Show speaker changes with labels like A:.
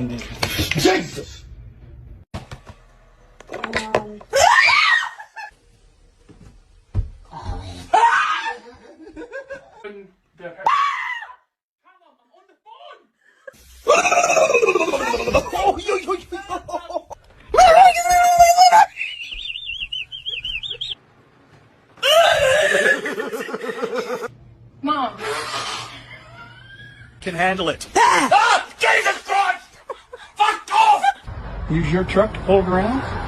A: Jesus!
B: Mom.
A: Can handle it.
C: Ah! Jesus Christ! Fuck off!
A: Use your truck to pull it around?